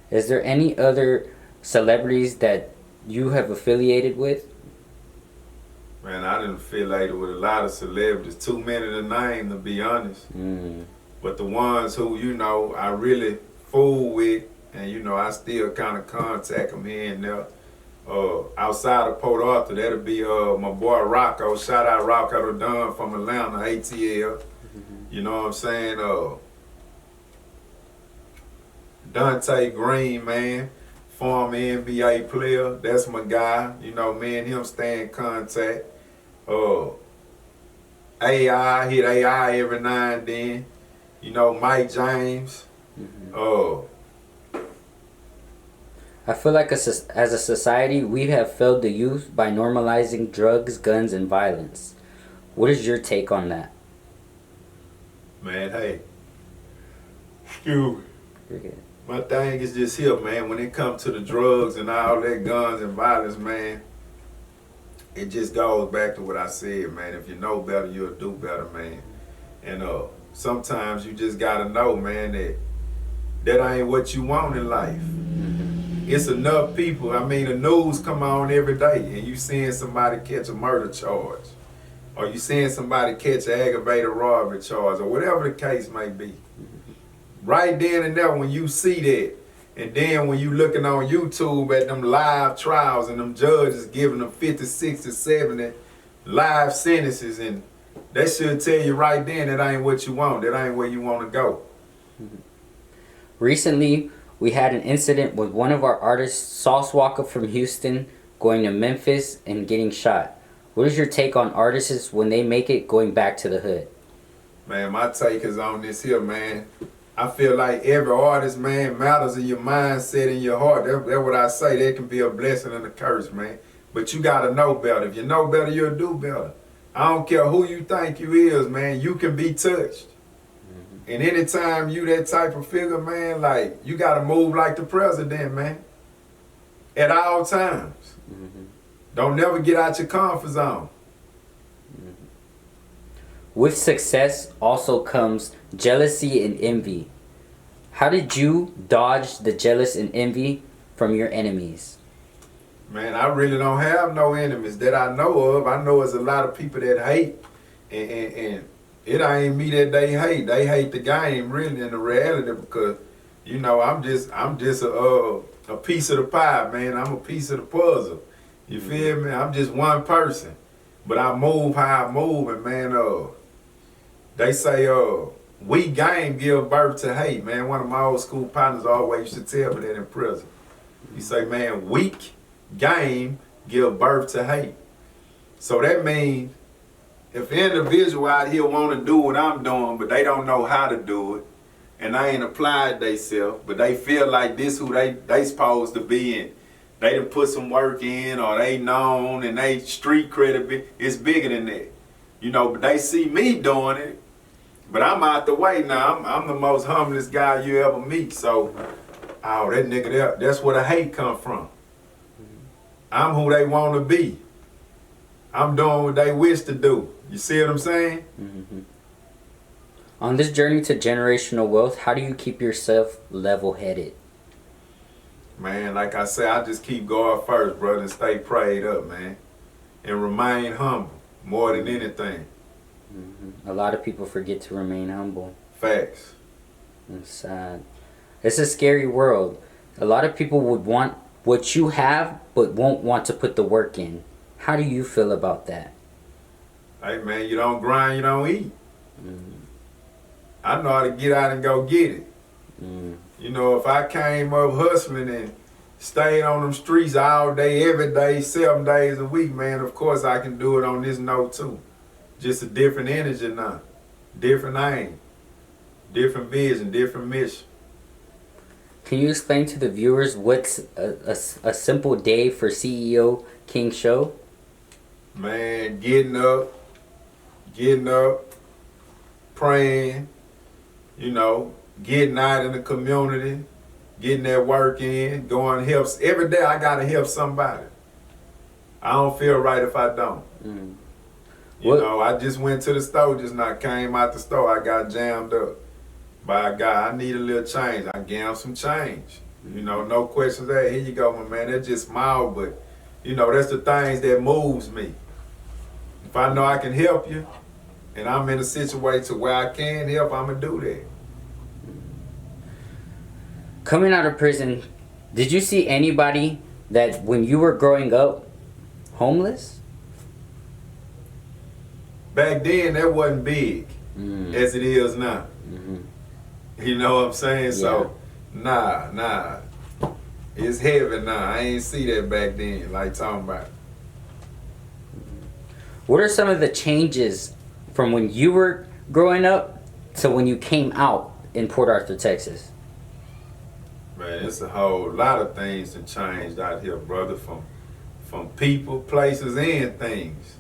Is there any other celebrities that you have affiliated with? Man, I done affiliated with a lot of celebrities. Too many to name, to be honest. But the ones who, you know, I really fool with, and you know, I still kind of contact them here and there. Outside of Port Arthur, that'll be my boy Rocco. Shout out Rocco the Don from Atlanta, ATL. You know what I'm saying? Dante Green, man, former NBA player. That's my guy. You know, me and him stay in contact. AI, hit AI every now and then. You know, Mike James. I feel like as a society, we have failed the youth by normalizing drugs, guns, and violence. What is your take on that? Man, hey. Excuse me. You're good. My thing is just here, man. When it comes to the drugs and all that guns and violence, man, it just goes back to what I said, man. If you know better, you'll do better, man. And sometimes you just gotta know, man, that ain't what you want in life. It's enough people. I mean, the news come on every day, and you seeing somebody catch a murder charge, or you seeing somebody catch an aggravated robbery charge, or whatever the case may be. Right then and there, when you see that, and then when you looking on YouTube at them live trials and them judges giving them 50, 60, 70 live sentences, and that should tell you right then that ain't what you want. That ain't where you want to go. Recently, we had an incident with one of our artists, Sauce Walker from Houston, going to Memphis and getting shot. What is your take on artists when they make it going back to the hood? Man, my take is on this here, man. I feel like every artist, man, matters in your mindset and your heart. That's what I say. That can be a blessing and a curse, man. But you gotta know better. If you know better, you'll do better. I don't care who you think you is, man. You can be touched. And anytime you that type of figure, man, like, you gotta move like the president, man. At all times. Don't never get out your comfort zone. With success also comes jealousy and envy. How did you dodge the jealous and envy from your enemies? Man, I really don't have no enemies that I know of. I know there's a lot of people that hate, and it ain't me that they hate. They hate the game, really, in the reality, because, you know, I'm just a piece of the pie, man. I'm a piece of the puzzle. You feel me? I'm just one person, but I move how I move, and man, they say, weak game give birth to hate, man. One of my old school partners always used to tell me that in prison. He say, man, weak game give birth to hate. So that means if an individual out here want to do what I'm doing, but they don't know how to do it, and they ain't applied themselves, but they feel like this who they supposed to be in. They done put some work in, or they known, and they street credit is bigger than that. You know, but they see me doing it, but I'm out the way now. I'm the most humblest guy you ever meet. So, oh, that nigga there, that's where the hate come from. I'm who they want to be. I'm doing what they wish to do. You see what I'm saying? On this journey to generational wealth, how do you keep yourself level-headed? Man, like I said, I just keep going first, brother, and stay prayed up, man. And remain humble more than anything. A lot of people forget to remain humble. Facts. It's sad. It's a scary world. A lot of people would want what you have, but won't want to put the work in. How do you feel about that? Hey, man, you don't grind, you don't eat. I know how to get out and go get it. You know, if I came up hustling and stayed on them streets all day, every day, 7 days a week, man, of course I can do it on this note too. Just a different energy now. Different aim. Different vision, different mission. Can you explain to the viewers what's a simple day for CEO King Show? Man, getting up, praying, you know, getting out in the community, getting that work in, going help. Every day I gotta help somebody. I don't feel right if I don't. You know, I just went to the store just now, came out the store, I got jammed up by a guy. I need a little change. I gave him some change. You know, no questions asked. Here you go, my man. That's just small, but, you know, that's the things that moves me. If I know I can help you, and I'm in a situation where I can help, I'm going to do that. Coming out of prison, did you see anybody that when you were growing up, homeless? Back then, that wasn't big as it is now. You know what I'm saying? Yeah. So, nah. It's heavy now. I ain't see that back then, like talking about. What are some of the changes from when you were growing up to when you came out in Port Arthur, Texas? Man, it's a whole lot of things that changed out here, brother, from people, places, and things.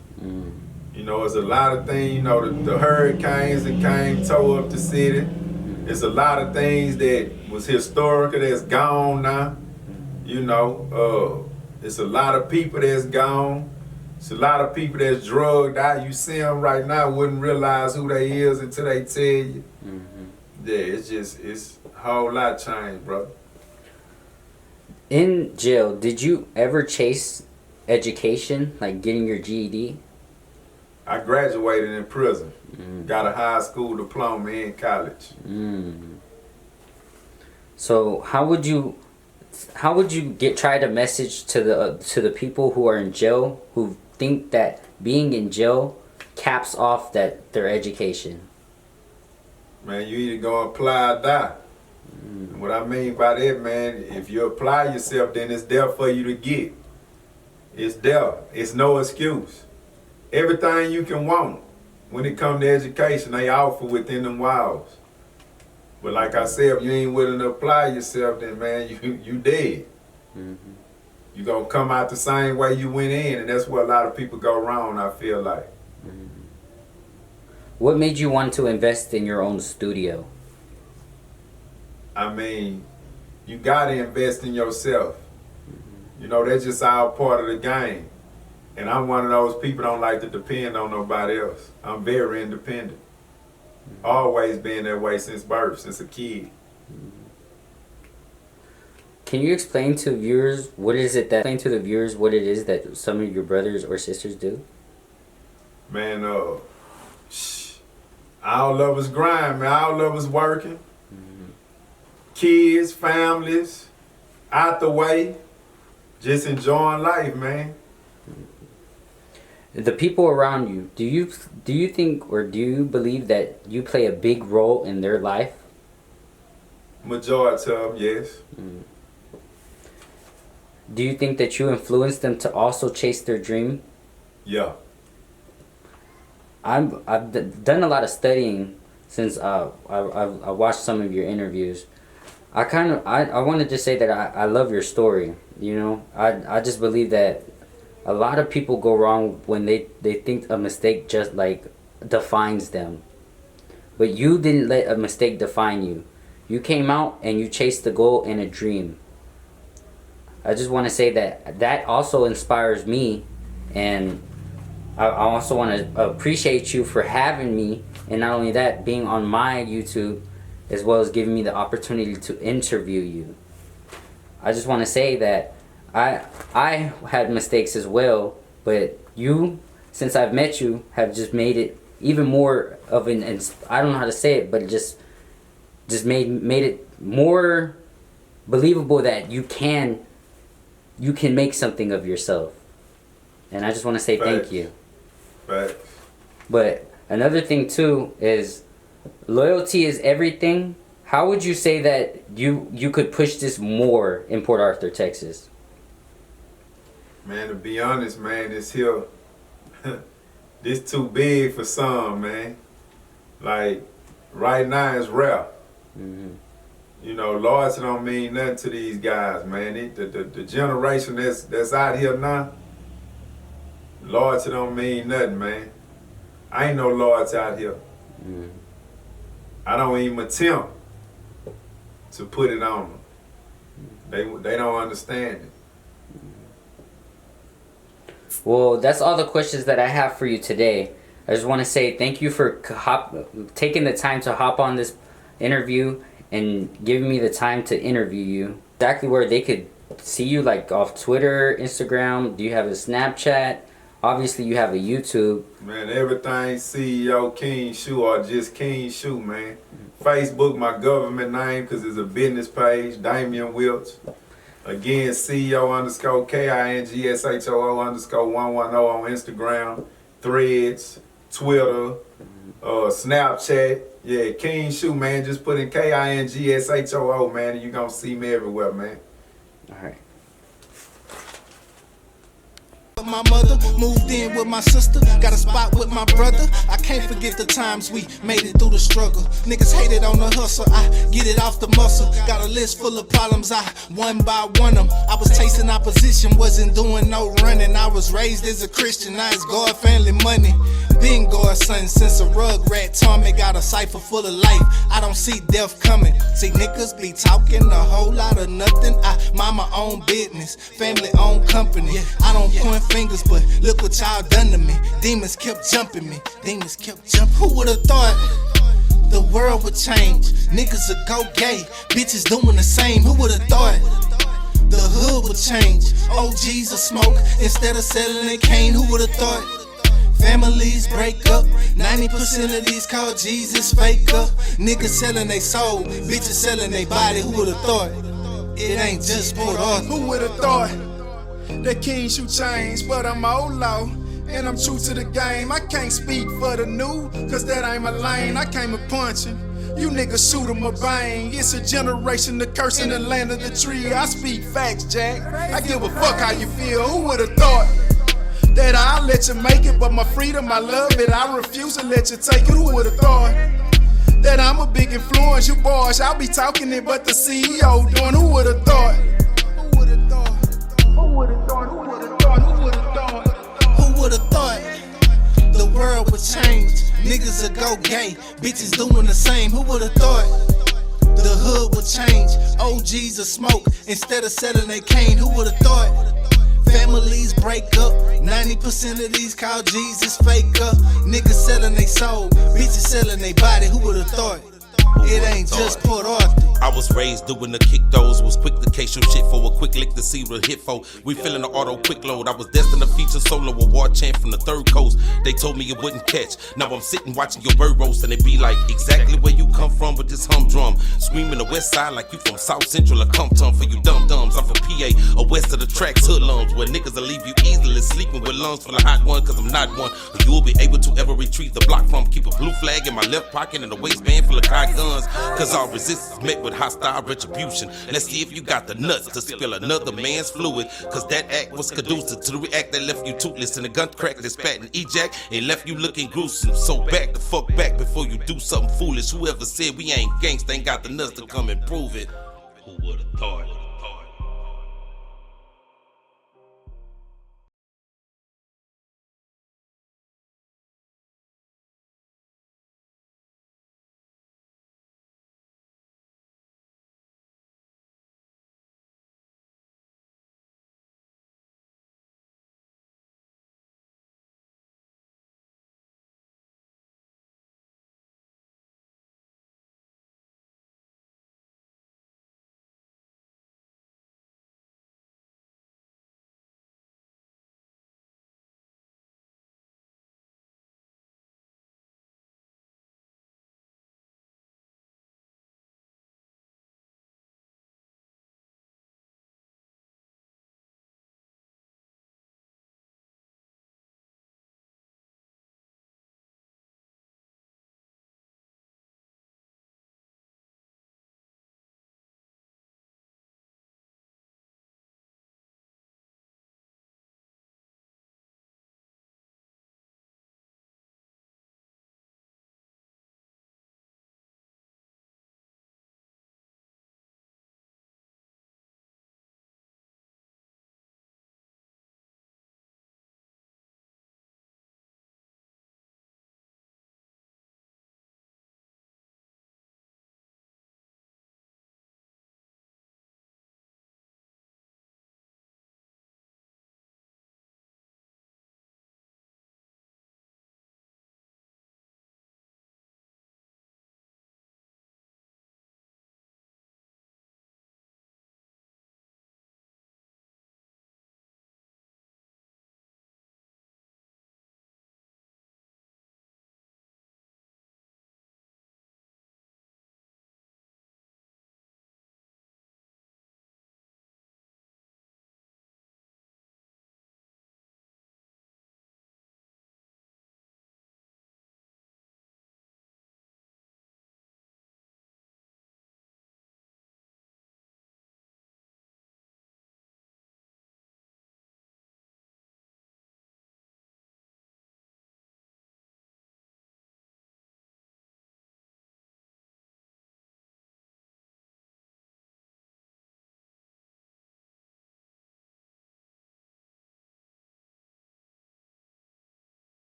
You know, it's a lot of things, you know, the hurricanes that came, tore up the city. It's a lot of things that was historical that's gone now. You know, it's a lot of people that's gone. It's a lot of people that's drugged out. You see them right now, wouldn't realize who they is until they tell you. Yeah, it's a whole lot changed, brother. In jail, did you ever chase education, like getting your GED? I graduated in prison. Got a high school diploma in college. So how would you try to message to the people who are in jail who think that being in jail caps off their education? Man, you either gonna apply or die. What I mean by that, man, if you apply yourself, then it's there for you to get. It's there. It's no excuse. Everything you can want, when it comes to education, they offer within them walls. But like I said, if you ain't willing to apply yourself, then man, you dead. Mm-hmm. You gonna come out the same way you went in, and that's where a lot of people go wrong, I feel like. Mm-hmm. What made you want to invest in your own studio? I mean, you gotta invest in yourself. You know, that's just all part of the game. And I'm one of those people don't like to depend on nobody else. I'm very independent. Always been that way since birth, since a kid. Can you explain to viewers what it is that some of your brothers or sisters do? Man, all of us grind, man. All of us working. Kids, families, out the way, just enjoying life, man. The people around you, do you think or do you believe that you play a big role in their life? Majority of them, yes. Mm. Do you think that you influence them to also chase their dream? Yeah. I've done a lot of studying since I watched some of your interviews. I wanted to say that I love your story. You know, I just believe that a lot of people go wrong when they think a mistake just like defines them. But you didn't let a mistake define you. You came out and you chased the goal and a dream. I just want to say that also inspires me, and I also want to appreciate you for having me, and not only that, being on my YouTube, as well as giving me the opportunity to interview you. I just want to say that I had mistakes as well, but you, since I've met you, have just made it even more of an, I don't know how to say it, but it just made it more believable that you can make something of yourself. And I just want to say thank you. Right. But another thing too is loyalty is everything. How would you say that you could push this more in Port Arthur, Texas? Man, to be honest, man, this here, this too big for some, man. Like, right now it's rare. Mm-hmm. You know, loyalty don't mean nothing to these guys, man. The generation that's out here now, loyalty don't mean nothing, man. I ain't no loyalty out here. Mm-hmm. I don't even attempt to put it on them. They don't understand it. Well, that's all the questions that I have for you today. I just want to say thank you for taking the time to hop on this interview and giving me the time to interview you. Exactly where they could see you, like off Twitter, Instagram. Do you have a Snapchat? Obviously, you have a YouTube. Man, everything CEO King Shoo or just King Shoo, man. Facebook, my government name, because it's a business page, Damian Wilts. Again, CEO_KINGSHOO_110 on Instagram, Threads, Twitter, Snapchat. Yeah, King Shoo, man. Just put in KINGSHOO, man, and you're going to see me everywhere, man. All right. My mother moved in with my sister, got a spot with my brother. I can't forget the times we made it through the struggle. Niggas hated on the hustle, I get it off the muscle. Got a list full of problems, I one by one them. I was chasing opposition, wasn't doing no running. I was raised as a Christian, now it's God, family, money. Been God's son since a rugrat taught me. Got a cipher full of life, I don't see death coming. See niggas be talking a whole lot of nothing. I mind my own business, family owned company. I don't point fingers, but look what y'all done to me. Demons kept jumping me, demons kept jumping. Who would've thought the world would change? Niggas would go gay, bitches doing the same. Who would've thought the hood would change? OGs will smoke instead of selling they cane. Who would've thought families break up? 90% of these call Jesus fake up. Niggas selling they soul, bitches selling they body. Who would've thought it ain't just Port Arthur? Who would've thought that King Shoo changed? But I'm old law, and I'm true to the game. I can't speak for the new, cause that ain't my lane. I came a punching, you niggas shoot 'em a bang. It's a generation of curse in the land of the tree. I speak facts, Jack, I give a fuck how you feel. Who would've thought that I let you make it, but my freedom, I love it. I refuse to let you take it. Who would've thought that I'm a big influence? You boys, I'll be talking it, but the CEO doing. Who would've thought? Who would've thought? Who would've thought? Who would've thought? Who would've thought? Who would've thought the world would change? Niggas would go gay, bitches doing the same. Who would've thought the hood would change? OGs would smoke instead of selling they cane. Who would've thought families break up? 90% of these call Jesus fake up. Niggas selling they soul, bitches selling they body. Who would've thought? It ain't just Port Arthur. I was raised doing the kick those, was quick to case your shit for a quick lick to see what hit for. We feeling the auto quick load. I was destined to feature solo award champ from the third coast. They told me it wouldn't catch. Now I'm sitting watching your bird roast and it be like exactly where you come from with this humdrum. Screaming the west side like you from South Central or Compton. For you dumb dumbs, I'm from PA or west of the tracks, hoodlums, where niggas will leave you easily sleeping with lungs full of hot one, cause I'm not one you will be able to ever retrieve the block from. Keep a blue flag in my left pocket and a waistband full of hot guns, cause all resistance met with hostile retribution. Let's see if you got the nuts to spill another man's fluid, cause that act was conducive to the react that left you toothless and the gun crack that spat and ejac and left you looking gruesome. So back the fuck back before you do something foolish. Whoever said we ain't gangsta ain't got the nuts to come and prove it. Who would've thought?